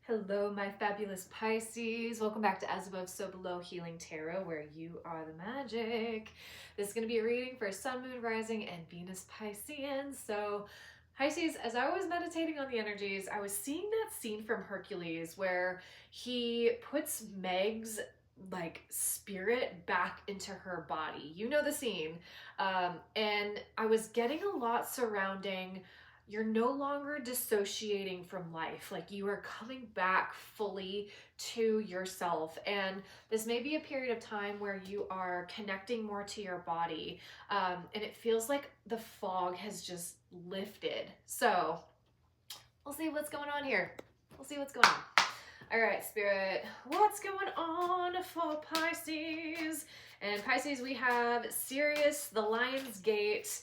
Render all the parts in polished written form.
Hello, my fabulous Pisces. Welcome back to As Above, So Below Healing Tarot, where you are the magic. This is going to be a reading for Sun, Moon, Rising, and Venus Pisceans. So, Pisces, as I was meditating on the energies, I was seeing that scene from Hercules where he puts Meg's spirit back into her body. You know the scene. And I was getting a lot surrounding you're no longer dissociating from life. Like you are coming back fully to yourself. And this may be a period of time where you are connecting more to your body. And it feels like the fog has just lifted. So we'll see what's going on here. We'll see what's going on. All right, Spirit, what's going on for Pisces? And Pisces, we have Sirius, the Lion's Gate,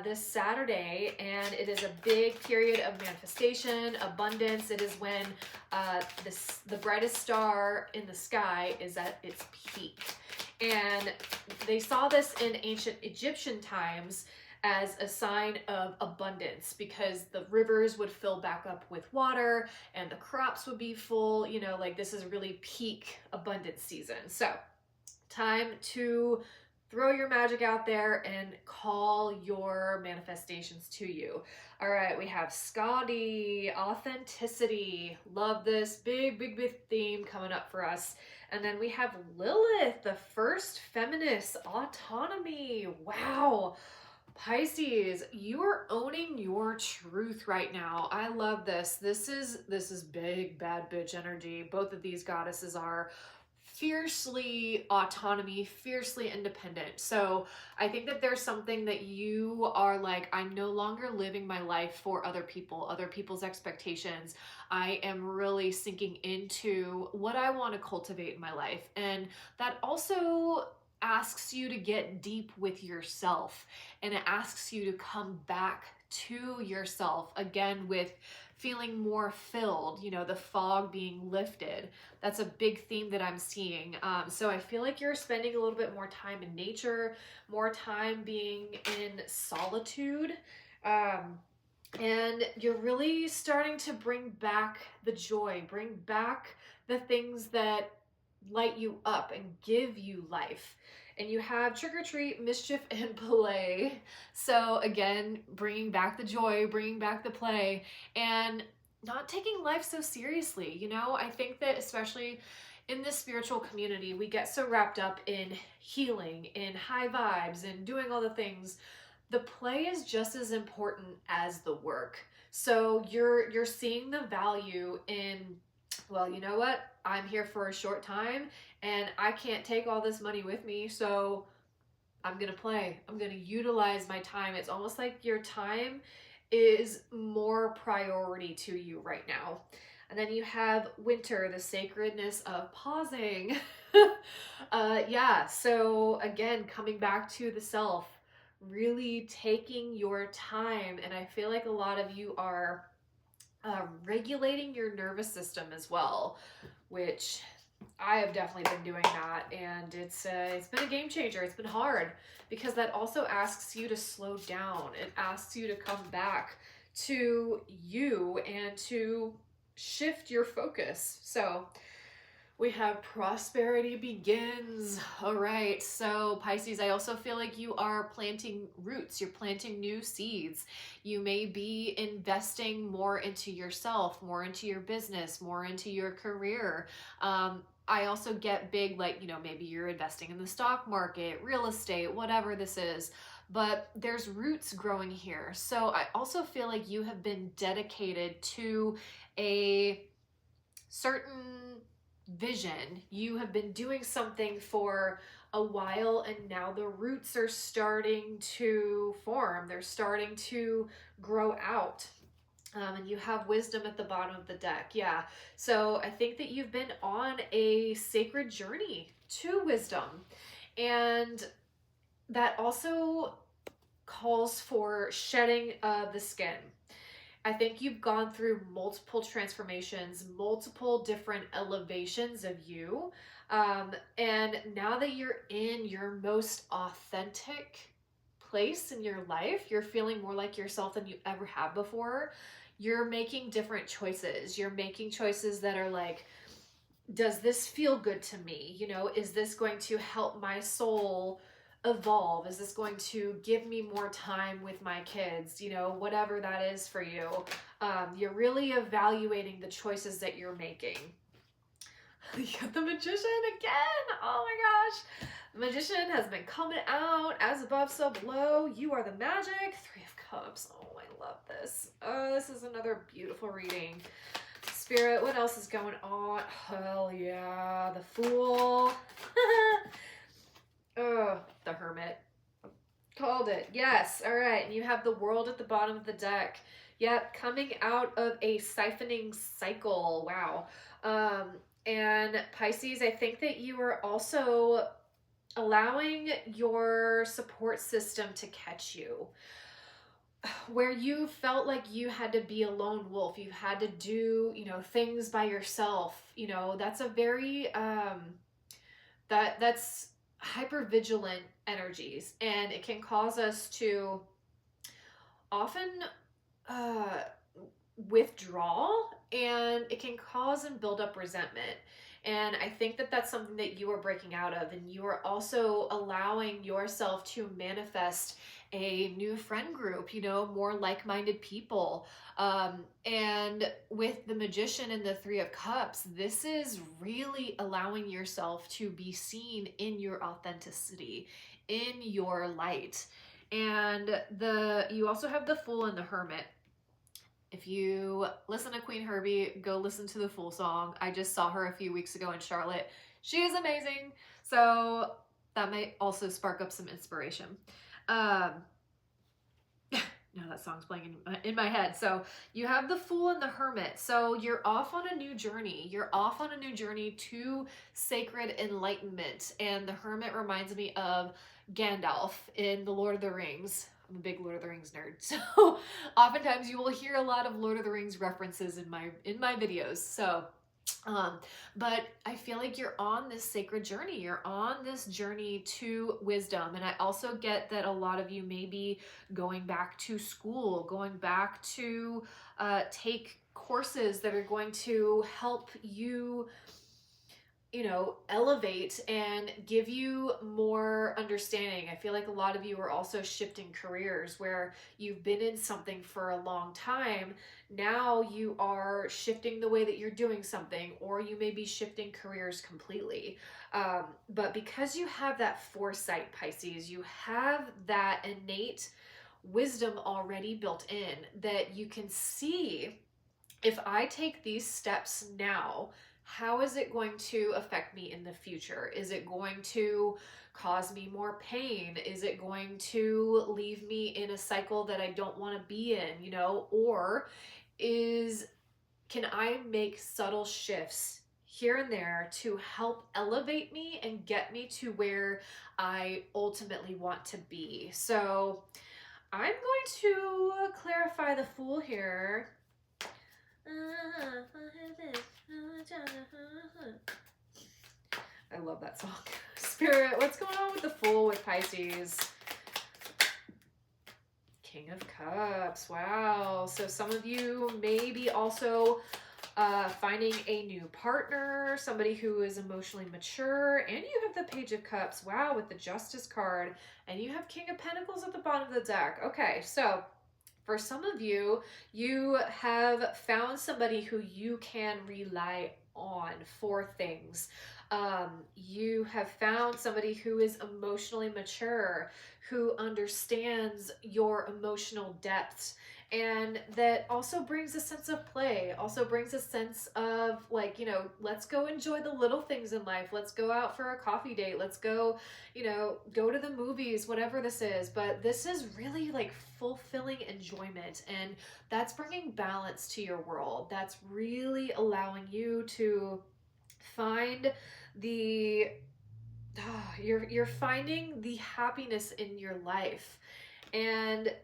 this Saturday, and it is a big period of manifestation, abundance. It is when the brightest star in the sky is at its peak. And they saw this in ancient Egyptian times as a sign of abundance because the rivers would fill back up with water and the crops would be full. You know, like this is really peak abundance season. So time to throw your magic out there and call your manifestations to you. All right, we have Scotty, authenticity. Love this big theme coming up for us. And then we have Lilith, the first feminist, autonomy. Wow. Pisces, you are owning your truth right now. I love this. This is big bad bitch energy. Both of these goddesses are fiercely autonomy, fiercely independent. So I think that there's something that you are like, I'm no longer living my life for other people, other people's expectations. I am really sinking into what I want to cultivate in my life. And that also asks you to get deep with yourself, and it asks you to come back to yourself again with feeling more filled, you know, the fog being lifted. That's a big theme that I'm seeing. So I feel like you're spending a little bit more time in nature, more time being in solitude. And you're really starting to bring back the joy, bring back the things that light you up and give you life. And you have trick or treat, mischief, and play. So again, bringing back the joy, bringing back the play, and not taking life so seriously. You know, I think that especially in this spiritual community, we get so wrapped up in healing, in high vibes, and doing all the things. The play is just as important as the work. So you're seeing the value in, well, you know what? I'm here for a short time and I can't take all this money with me, so I'm gonna play. I'm gonna utilize my time. It's almost like your time is more priority to you right now. And then you have winter, the sacredness of pausing. Yeah, so again, coming back to the self, really taking your time. And I feel like a lot of you are regulating your nervous system as well, which I have definitely been doing that, and it's been a game changer. It's been hard because that also asks you to slow down. It asks you to come back to you and to shift your focus. So we have prosperity begins. All right. So Pisces, I also feel like you are planting roots. You're planting new seeds. You may be investing more into yourself, more into your business, more into your career. I also get big, like, you know, maybe you're investing in the stock market, real estate, whatever this is, but there's roots growing here. So I also feel like you have been dedicated to a certain vision. You have been doing something for a while and now the roots are starting to form. They're starting to grow out. And you have wisdom at the bottom of the deck. Yeah. So I think that you've been on a sacred journey to wisdom. And that also calls for shedding of the skin. I think you've gone through multiple transformations, multiple different elevations of you. And now that you're in your most authentic place in your life, you're feeling more like yourself than you ever have before. you're making different choices. You're making choices that are like, does this feel good to me? You know, is this going to help my soul evolve? Is this going to give me more time with my kids? You know, whatever that is for you. You're really evaluating the choices that you're making. You got the Magician again. Oh my gosh. The Magician has been coming out. As above, so below. You are the magic. Three of Cups. Oh, I love this. Oh, this is another beautiful reading. Spirit, what else is going on? Hell yeah. The Fool. Oh, the Hermit. Called it. Yes. All right. And you have the World at the bottom of the deck. Yep. Coming out of a siphoning cycle. Wow. And Pisces, I think that you are also allowing your support system to catch you. Where you felt like you had to be a lone wolf, you had to do, you know, things by yourself, you know, that's a very, that's hypervigilant energies, and it can cause us to often withdraw, and it can cause and build up resentment. And I think that that's something that you are breaking out of, and you are also allowing yourself to manifest a new friend group, you know, more like-minded people. And with the Magician and the Three of Cups, this is really allowing yourself to be seen in your authenticity, in your light. And you also have the Fool and the Hermit. If you listen to Queen Herbie, go listen to the Fool song. I just saw her a few weeks ago in Charlotte. She is amazing. So that might also spark up some inspiration. Now that song's playing in my head. So you have the Fool and the Hermit. So you're off on a new journey. You're off on a new journey to sacred enlightenment. And the Hermit reminds me of Gandalf in The Lord of the Rings. I'm a big Lord of the Rings nerd, so oftentimes you will hear a lot of Lord of the Rings references in my videos. So but I feel like you're on this sacred journey. You're on this journey to wisdom. And I also get that a lot of you may be going back to school, going back to take courses that are going to help you, you know, elevate and give you more understanding. I feel like a lot of you are also shifting careers where you've been in something for a long time. Now you are shifting the way that you're doing something, or you may be shifting careers completely. But because you have that foresight, Pisces, you have that innate wisdom already built in, that you can see, if I take these steps now, how is it going to affect me in the future? Is it going to cause me more pain? Is it going to leave me in a cycle that I don't want to be in, you know? Or can I make subtle shifts here and there to help elevate me and get me to where I ultimately want to be? So I'm going to clarify the Fool here. I love that song. Spirit, what's going on with the Fool with Pisces? King of Cups. Wow. So some of you may be also finding a new partner, somebody who is emotionally mature, and you have the Page of Cups. Wow, with the Justice card, and you have King of Pentacles at the bottom of the deck. Okay, so for some of you, you have found somebody who you can rely on for things. You have found somebody who is emotionally mature, who understands your emotional depths, and that also brings a sense of play, also brings a sense of, like, you know, let's go enjoy the little things in life. Let's go out for a coffee date. Let's go, you know, go to the movies, whatever this is. But this is really like fulfilling enjoyment, and that's bringing balance to your world. That's really allowing you to find the you're finding the happiness in your life, and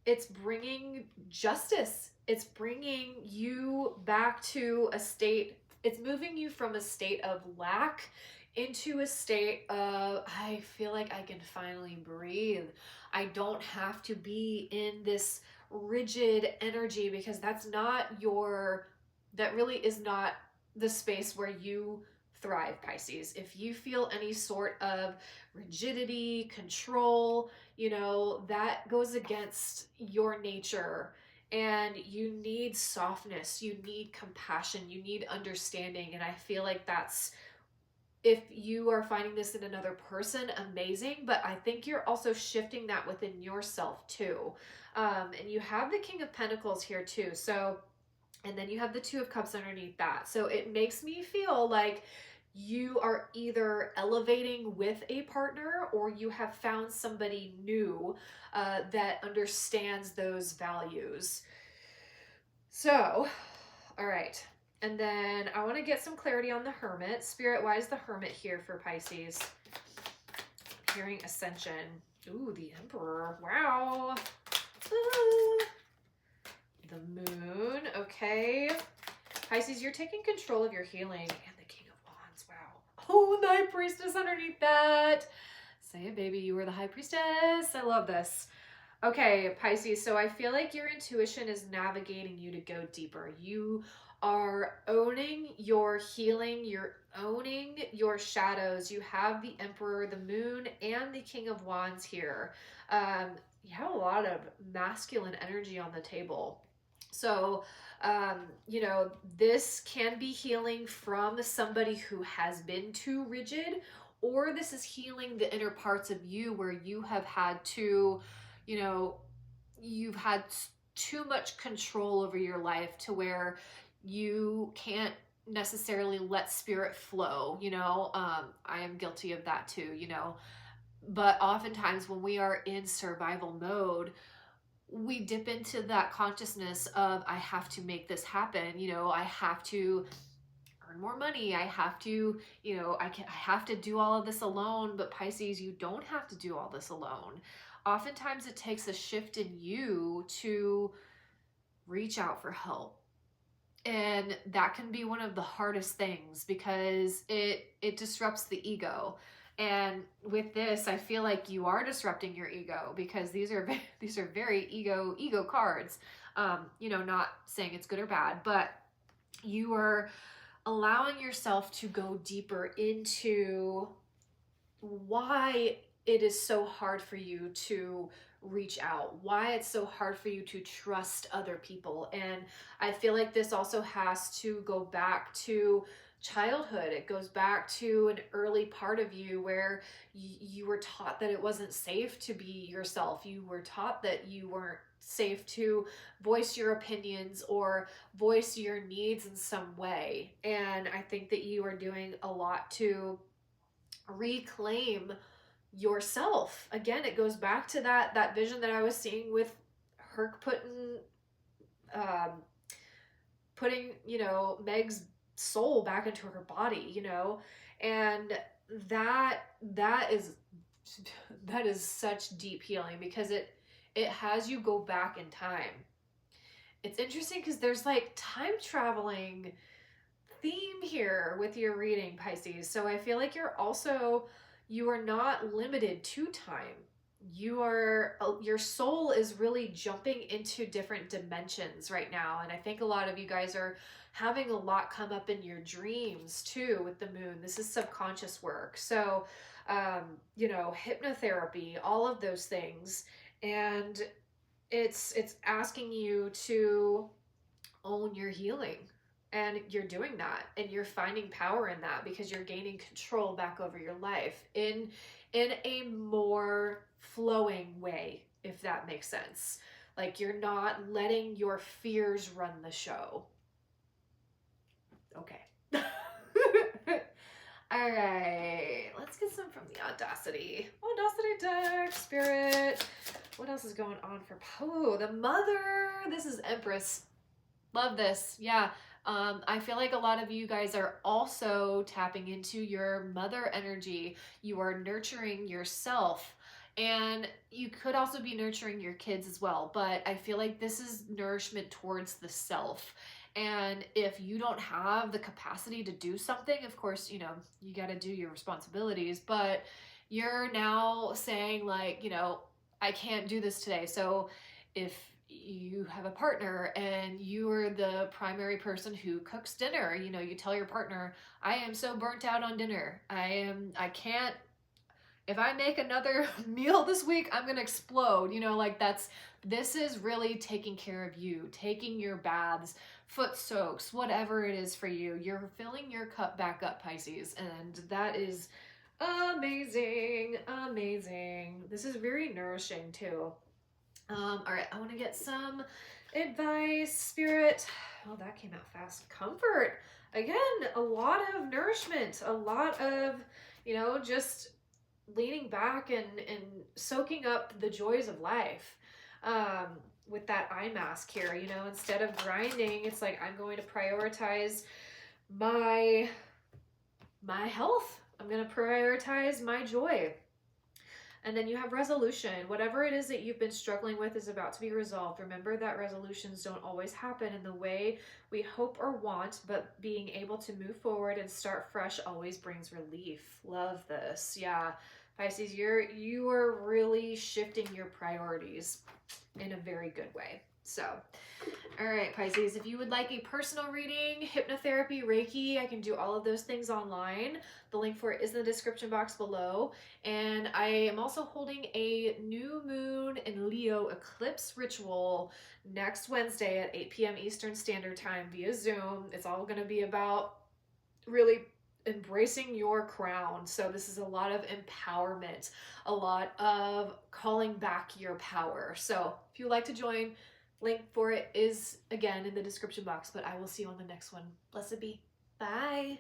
it's bringing justice. It's bringing you back to a state, it's moving you from a state of lack into a state of, I feel like I can finally breathe. I don't have to be in this rigid energy, because that really is not the space where you thrive, Pisces. If you feel any sort of rigidity, control, that goes against your nature. And you need softness, you need compassion, you need understanding. And I feel like that's, if you are finding this in another person, amazing. But I think you're also shifting that within yourself too. And you have the King of Pentacles here too. So, and then you have the Two of Cups underneath that. So it makes me feel like you are either elevating with a partner, or you have found somebody new that understands those values. So, all right. And then I want to get some clarity on the Hermit. Spirit, why is the Hermit here for Pisces? Hearing Ascension. Ooh, the Emperor. Wow. Ooh. The Moon. Okay. Pisces, you're taking control of your healing. And the King of Wands. Wow. Oh, the High Priestess underneath that. Say it, baby. You were the High Priestess. I love this. Okay, Pisces. So I feel like your intuition is navigating you to go deeper. You are owning your healing. You're owning your shadows. You have the Emperor, the Moon, and the King of Wands here. You have a lot of masculine energy on the table. So, this can be healing from somebody who has been too rigid, or this is healing the inner parts of you where you have had to, you've had too much control over your life to where you can't necessarily let spirit flow. I am guilty of that too, but oftentimes when we are in survival mode, we dip into that consciousness of, I have to make this happen. I have to earn more money. I have to, I have to do all of this alone. But Pisces, you don't have to do all this alone. Oftentimes it takes a shift in you to reach out for help. And that can be one of the hardest things, because it disrupts the ego. And with this, I feel like you are disrupting your ego, because these are very ego cards. Not saying it's good or bad, but you are allowing yourself to go deeper into why it is so hard for you to reach out, why it's so hard for you to trust other people. And I feel like this also has to go back to childhood. It goes back to an early part of you where you were taught that it wasn't safe to be yourself. You were taught that you weren't safe to voice your opinions or voice your needs in some way. And I think that you are doing a lot to reclaim yourself. Again, it goes back to that vision that I was seeing with Herc putting Meg's soul back into her body, and that is such deep healing, because it has you go back in time. It's interesting because there's like time traveling theme here with your reading, Pisces. So I feel like you are not limited to time. Your soul is really jumping into different dimensions right now. And I think a lot of you guys are having a lot come up in your dreams too with the moon. This is subconscious work. So, hypnotherapy, all of those things. And it's asking you to own your healing. And you're doing that, and you're finding power in that, because you're gaining control back over your life in a more flowing way, if that makes sense. Like, you're not letting your fears run the show. Okay. All right, let's get some from the Audacity deck. Spirit, what else is going on for the Mother? This is Empress. Love this. Yeah. I feel like a lot of you guys are also tapping into your mother energy. You are nurturing yourself, and you could also be nurturing your kids as well. But I feel like this is nourishment towards the self. And if you don't have the capacity to do something, of course, you got to do your responsibilities, but you're now saying like, I can't do this today. So if you have a partner and you are the primary person who cooks dinner. You know, you tell your partner, I am so burnt out on dinner. I can't, if I make another meal this week, I'm gonna explode. You know, like this is really taking care of you, taking your baths, foot soaks, whatever it is for you. You're filling your cup back up, Pisces, and that is amazing, amazing. This is very nourishing too. All right, I want to get some advice, Spirit. Oh, that came out fast. Comfort. Again, a lot of nourishment, a lot of, you know, just leaning back and soaking up the joys of life. With that eye mask here, you know, instead of grinding, it's like I'm going to prioritize my health. I'm going to prioritize my joy. And then you have resolution. Whatever it is that you've been struggling with is about to be resolved. Remember that resolutions don't always happen in the way we hope or want, but being able to move forward and start fresh always brings relief. Love this. Yeah. Pisces, you are really shifting your priorities in a very good way. So, all right, Pisces, if you would like a personal reading, hypnotherapy, Reiki, I can do all of those things online. The link for it is in the description box below. And I am also holding a new moon and Leo eclipse ritual next Wednesday at 8 p.m. Eastern Standard Time via Zoom. It's all going to be about really embracing your crown. So this is a lot of empowerment, a lot of calling back your power. So if you would like to join, link for it is again in the description box, but I will see you on the next one. Blessed be. Bye.